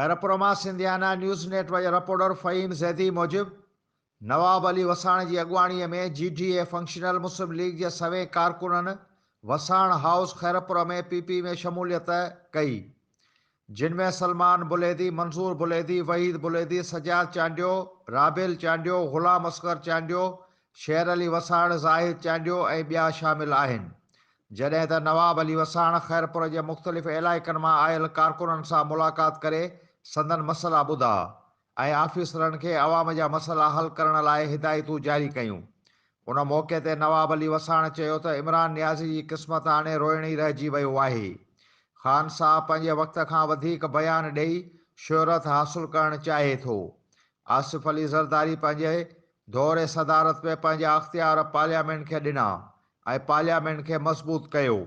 खैरपुर मां सिंधियाना news network reporter फ़हीम ज़ैदी मूजिब नवाब अली वसाण जी अॻुवाणीअ में GDA functional मुस्लिम league जे सवें कारकुननि वसाण हाउस खैरपुर में PP में शमूलियत कई, जिन में सलमान बुलेदी, मंसूर बुलेदी, वहीद बुलेदी, सजाद चांडियो, राबेल चांडियो, ग़ुलाम असगर चांडियो, शेर अली वसाण, ज़ाहिद चांडियो ऐं ॿिया शामिल आहिनि। जॾहिं त नवाब अली वसाण खैरपुर जे मुख़्तलिफ़ इलाइक़नि मां आयल कारकुननि सां मुलाक़ात करे संदन मसइला ॿुधा ऐं आफ़ीसरनि खे अवाम जा मसइला हल करण लाइ हिदायतूं जारी कयूं। उन मौक़े ते नवाब अली वसाण चयो त इमरान नियाज़ी जी क़िस्मत हाणे रोइणी रहिजी वियो आहे। ख़ान साहब पंहिंजे वक़्त खां वधीक बयान ॾेई शोहरत हासिलु करणु चाहे थो। आसिफ अली ज़रदारी पंहिंजे दौरे सदारत में पंहिंजा अख़्तियार पार्लियामेंट खे ॾिना ऐं पार्लियामेंट खे मज़बूत कयो।